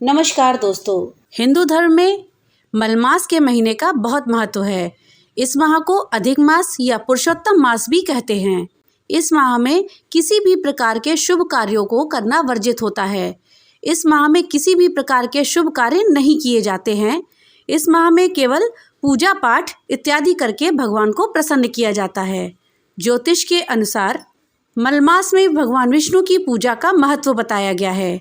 नमस्कार दोस्तों। हिंदू धर्म में मलमास के महीने का बहुत महत्व है। इस माह को अधिक मास या पुरुषोत्तम मास भी कहते हैं। इस माह में किसी भी प्रकार के शुभ कार्यों को करना वर्जित होता है। इस माह में किसी भी प्रकार के शुभ कार्य नहीं किए जाते हैं। इस माह में केवल पूजा पाठ इत्यादि करके भगवान को प्रसन्न किया जाता है। ज्योतिष के अनुसार मलमास में भगवान विष्णु की पूजा का महत्व बताया गया है।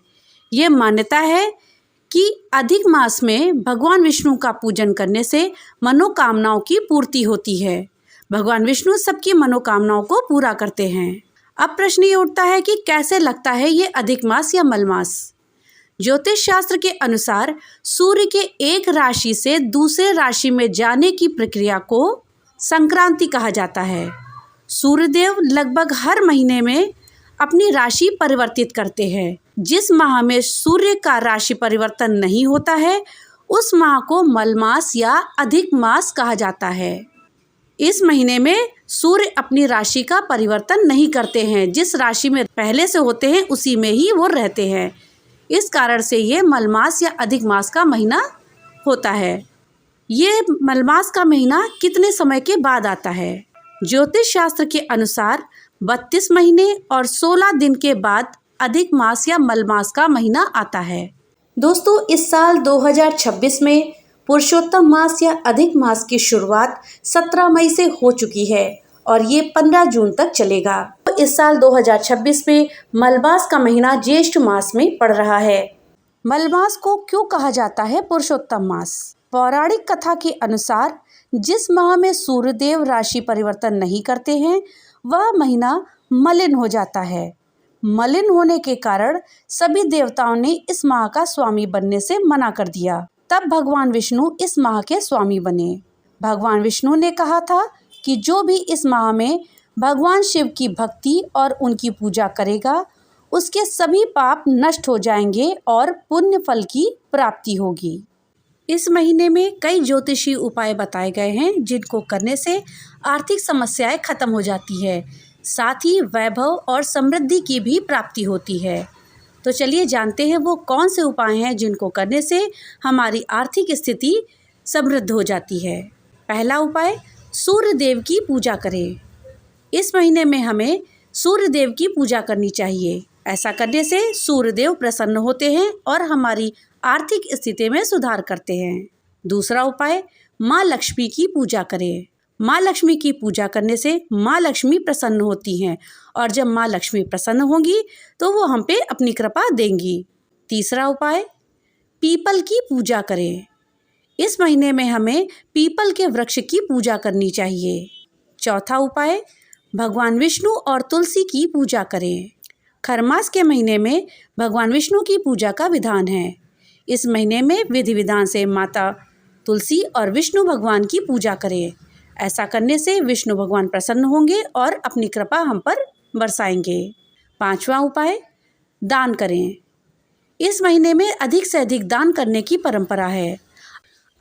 ये मान्यता है कि अधिक मास में भगवान विष्णु का पूजन करने से मनोकामनाओं की पूर्ति होती है। भगवान विष्णु सबकी मनोकामनाओं को पूरा करते हैं। अब प्रश्न ये उठता है कि कैसे लगता है ये अधिक मास या मलमास। ज्योतिष शास्त्र के अनुसार सूर्य के एक राशि से दूसरे राशि में जाने की प्रक्रिया को संक्रांति कहा जाता है। सूर्यदेव लगभग हर महीने में अपनी राशि परिवर्तित करते हैं। जिस माह में सूर्य का राशि परिवर्तन नहीं होता है उस माह को मलमास या अधिक मास कहा जाता है। इस महीने में सूर्य अपनी राशि का परिवर्तन नहीं करते हैं। जिस राशि में पहले से होते हैं उसी में ही वो रहते हैं। इस कारण से ये मलमास या अधिक मास का महीना होता है। ये मलमास का महीना कितने समय के बाद आता है? ज्योतिष शास्त्र के अनुसार 32 महीने और 16 दिन के बाद अधिक मास या मलमास का महीना आता है। दोस्तों, इस साल 2026 में पुरुषोत्तम मास या अधिक मास की शुरुआत 17 मई से हो चुकी है और ये 15 जून तक चलेगा। तो इस साल 2026 में मलमास का महीना ज्येष्ठ मास में पड़ रहा है। मलमास को क्यों कहा जाता है पुरुषोत्तम मास? पौराणिक कथा के अनुसार जिस माह में सूर्यदेव राशि परिवर्तन नहीं करते हैं वह महीना मलिन हो जाता है। मलिन होने के कारण सभी देवताओं ने इस माह का स्वामी बनने से मना कर दिया। तब भगवान विष्णु इस माह के स्वामी बने। भगवान विष्णु ने कहा था कि जो भी इस माह में भगवान शिव की भक्ति और उनकी पूजा करेगा उसके सभी पाप नष्ट हो जाएंगे और पुण्य फल की प्राप्ति होगी। इस महीने में कई ज्योतिषी उपाय बताए गए हैं जिनको करने से आर्थिक समस्याएं खत्म हो जाती है, साथ ही वैभव और समृद्धि की भी प्राप्ति होती है। तो चलिए जानते हैं वो कौन से उपाय हैं जिनको करने से हमारी आर्थिक स्थिति समृद्ध हो जाती है। पहला उपाय, सूर्य देव की पूजा करें। इस महीने में हमें सूर्य देव की पूजा करनी चाहिए। ऐसा करने से सूर्यदेव प्रसन्न होते हैं और हमारी आर्थिक स्थिति में सुधार करते हैं। दूसरा उपाय, माँ लक्ष्मी की पूजा करें। माँ लक्ष्मी की पूजा करने से माँ लक्ष्मी प्रसन्न होती हैं और जब माँ लक्ष्मी प्रसन्न होंगी तो वो हम पे अपनी कृपा देंगी। तीसरा उपाय, पीपल की पूजा करें। इस महीने में हमें पीपल के वृक्ष की पूजा करनी चाहिए। चौथा उपाय, भगवान विष्णु और तुलसी की पूजा करें। खरमास के महीने में भगवान विष्णु की पूजा का विधान है। इस महीने में विधि विधान से माता तुलसी और विष्णु भगवान की पूजा करें। ऐसा करने से विष्णु भगवान प्रसन्न होंगे और अपनी कृपा हम पर बरसाएंगे। पांचवा उपाय, दान करें। इस महीने में अधिक से अधिक दान करने की परंपरा है।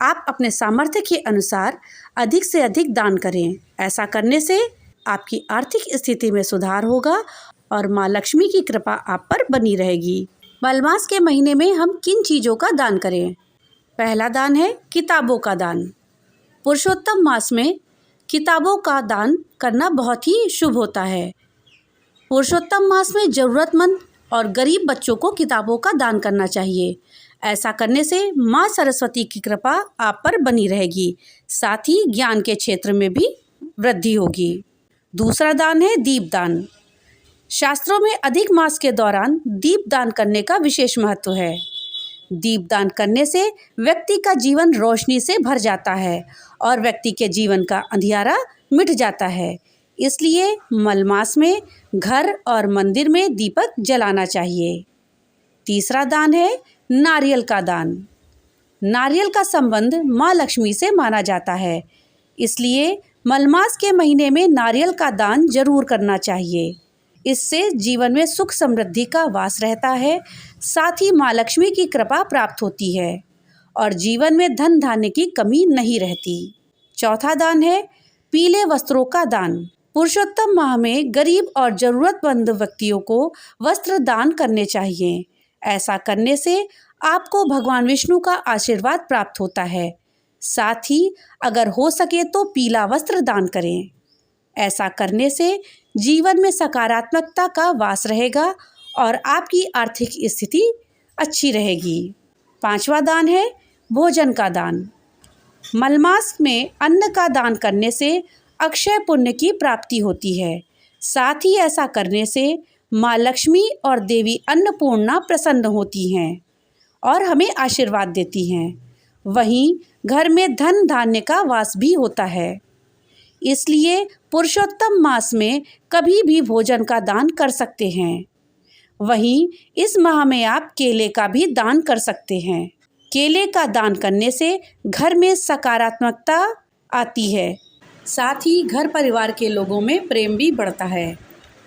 आप अपने सामर्थ्य के अनुसार अधिक से अधिक दान करें। ऐसा करने से आपकी आर्थिक स्थिति में सुधार होगा और माँ लक्ष्मी की कृपा आप पर बनी रहेगी। मलमास के महीने में हम किन चीज़ों का दान करें? पहला दान है किताबों का दान। पुरुषोत्तम मास में किताबों का दान करना बहुत ही शुभ होता है। पुरुषोत्तम मास में ज़रूरतमंद और गरीब बच्चों को किताबों का दान करना चाहिए। ऐसा करने से माँ सरस्वती की कृपा आप पर बनी रहेगी, साथ ही ज्ञान के क्षेत्र में भी वृद्धि होगी। दूसरा दान है दीपदान। शास्त्रों में अधिक मास के दौरान दीपदान करने का विशेष महत्व है। दीपदान करने से व्यक्ति का जीवन रोशनी से भर जाता है और व्यक्ति के जीवन का अंधियारा मिट जाता है। इसलिए मलमास में घर और मंदिर में दीपक जलाना चाहिए। तीसरा दान है नारियल का दान। नारियल का संबंध माँ लक्ष्मी से माना जाता है, इसलिए मलमास के महीने में नारियल का दान जरूर करना चाहिए। इससे जीवन में सुख समृद्धि का वास रहता है, साथ ही माँ लक्ष्मी की कृपा प्राप्त होती है और जीवन में धन धान्य की कमी नहीं रहती। चौथा दान है पीले वस्त्रों का दान। पुरुषोत्तम माह में गरीब और ज़रूरतमंद व्यक्तियों को वस्त्र दान करने चाहिए। ऐसा करने से आपको भगवान विष्णु का आशीर्वाद प्राप्त होता है। साथ ही अगर हो सके तो पीला वस्त्र दान करें। ऐसा करने से जीवन में सकारात्मकता का वास रहेगा और आपकी आर्थिक स्थिति अच्छी रहेगी। 5वां दान है भोजन का दान। मलमास में अन्न का दान करने से अक्षय पुण्य की प्राप्ति होती है। साथ ही ऐसा करने से माँ लक्ष्मी और देवी अन्नपूर्णा प्रसन्न होती हैं और हमें आशीर्वाद देती हैं। वहीं घर में धन धान्य का वास भी होता है। इसलिए पुरुषोत्तम मास में कभी भी भोजन का दान कर सकते हैं। वहीं इस माह में आप केले का भी दान कर सकते हैं। केले का दान करने से घर में सकारात्मकता आती है। साथ ही घर परिवार के लोगों में प्रेम भी बढ़ता है।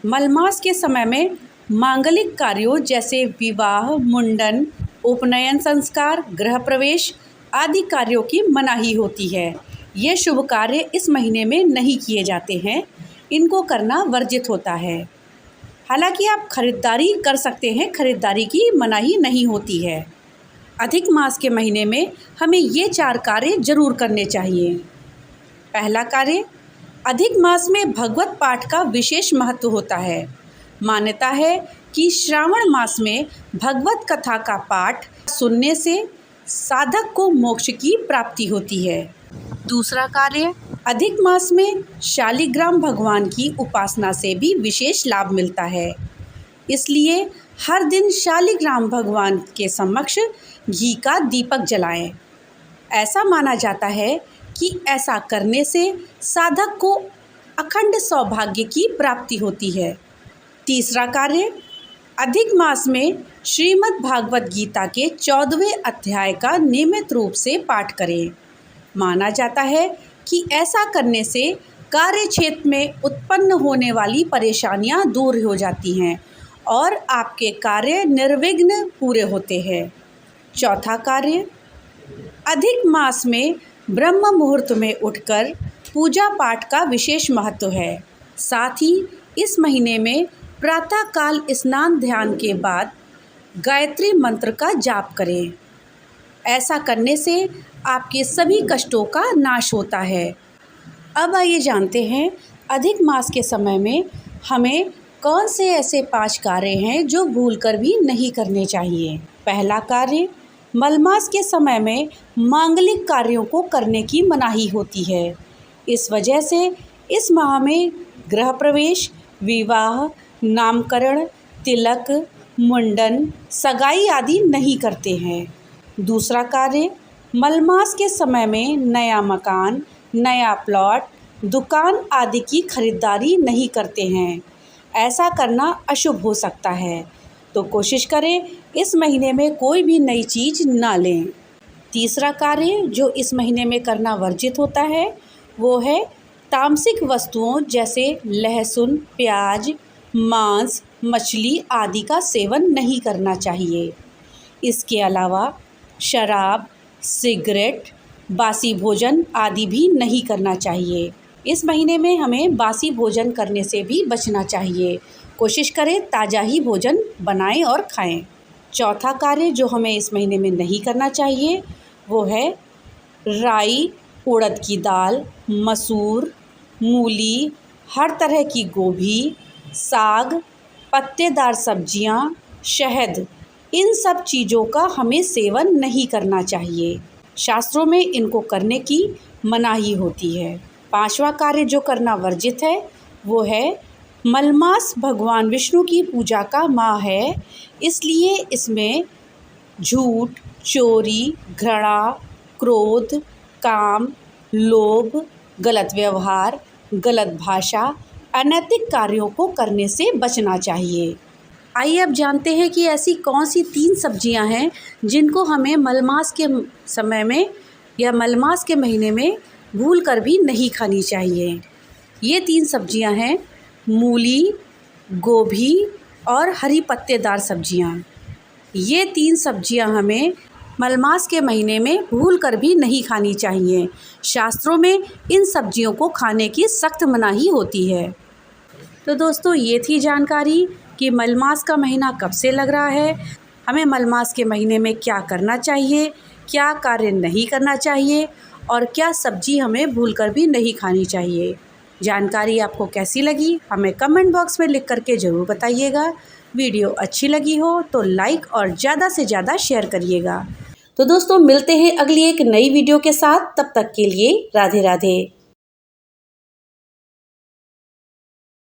मलमास के समय में मांगलिक कार्यों जैसे विवाह, मुंडन, उपनयन संस्कार, गृह प्रवेश आदि कार्यों की मनाही होती है। ये शुभ कार्य इस महीने में नहीं किए जाते हैं। इनको करना वर्जित होता है। हालांकि आप खरीदारी कर सकते हैं, खरीदारी की मनाही नहीं होती है। अधिक मास के महीने में हमें ये 4 कार्य जरूर करने चाहिए। पहला कार्य, अधिक मास में भगवत पाठ का विशेष महत्व होता है। मान्यता है कि श्रावण मास में भगवत कथा का पाठ सुनने से साधक को मोक्ष की प्राप्ति होती है। दूसरा कार्य, अधिक मास में शालिग्राम भगवान की उपासना से भी विशेष लाभ मिलता है। इसलिए हर दिन शालिग्राम भगवान के समक्ष घी का दीपक जलाएं। ऐसा माना जाता है कि ऐसा करने से साधक को अखंड सौभाग्य की प्राप्ति होती है। तीसरा कार्य, अधिक मास में श्रीमद् भागवत गीता के 14वें अध्याय का नियमित रूप से पाठ करें। माना जाता है कि ऐसा करने से कार्य क्षेत्र में उत्पन्न होने वाली परेशानियां दूर हो जाती हैं और आपके कार्य निर्विघ्न पूरे होते हैं। चौथा कार्य, अधिक मास में ब्रह्म मुहूर्त में उठकर पूजा पाठ का विशेष महत्व है। साथ ही इस महीने में प्रातःकाल स्नान ध्यान के बाद गायत्री मंत्र का जाप करें। ऐसा करने से आपके सभी कष्टों का नाश होता है। अब आइए जानते हैं अधिक मास के समय में हमें कौन से ऐसे 5 कार्य हैं जो भूलकर भी नहीं करने चाहिए। पहला कार्य, मलमास के समय में मांगलिक कार्यों को करने की मनाही होती है। इस वजह से इस माह में गृह प्रवेश, विवाह, नामकरण, तिलक, मुंडन, सगाई आदि नहीं करते हैं। दूसरा कार्य, मलमास के समय में नया मकान, नया प्लॉट, दुकान आदि की खरीदारी नहीं करते हैं। ऐसा करना अशुभ हो सकता है, तो कोशिश करें इस महीने में कोई भी नई चीज़ ना लें। तीसरा कार्य जो इस महीने में करना वर्जित होता है वो है तामसिक वस्तुओं जैसे लहसुन, प्याज, मांस, मछली आदि का सेवन नहीं करना चाहिए। इसके अलावा शराब, सिगरेट, बासी भोजन आदि भी नहीं करना चाहिए। इस महीने में हमें बासी भोजन करने से भी बचना चाहिए। कोशिश करें ताज़ा ही भोजन बनाएं और खाएं। चौथा कार्य जो हमें इस महीने में नहीं करना चाहिए वो है राई, उड़द की दाल, मसूर, मूली, हर तरह की गोभी, साग, पत्तेदार सब्जियां, शहद, इन सब चीज़ों का हमें सेवन नहीं करना चाहिए। शास्त्रों में इनको करने की मनाही होती है। 5वां कार्य जो करना वर्जित है वो है मलमास भगवान विष्णु की पूजा का माह है। इसलिए इसमें झूठ, चोरी, घृणा, क्रोध, काम, लोभ, गलत व्यवहार, गलत भाषा, अनैतिक कार्यों को करने से बचना चाहिए। आइए अब जानते हैं कि ऐसी कौन सी 3 सब्जियां हैं जिनको हमें मलमास के समय में या मलमास के महीने में भूल कर भी नहीं खानी चाहिए। ये 3 सब्जियां हैं मूली, गोभी और हरी पत्तेदार सब्जियां। ये 3 सब्जियां हमें मलमास के महीने में भूल कर भी नहीं खानी चाहिए। शास्त्रों में इन सब्जियों को खाने की सख्त मनाही होती है। तो दोस्तों ये थी जानकारी कि मलमास का महीना कब से लग रहा है। हमें मलमास के महीने में क्या करना चाहिए, क्या कार्य नहीं करना चाहिए और क्या सब्जी हमें भूलकर भी नहीं खानी चाहिए। जानकारी आपको कैसी लगी हमें कमेंट बॉक्स में लिख करके ज़रूर बताइएगा। वीडियो अच्छी लगी हो तो लाइक और ज़्यादा से ज़्यादा शेयर करिएगा। तो दोस्तों मिलते हैं अगली एक नई वीडियो के साथ, तब तक के लिए राधे राधे।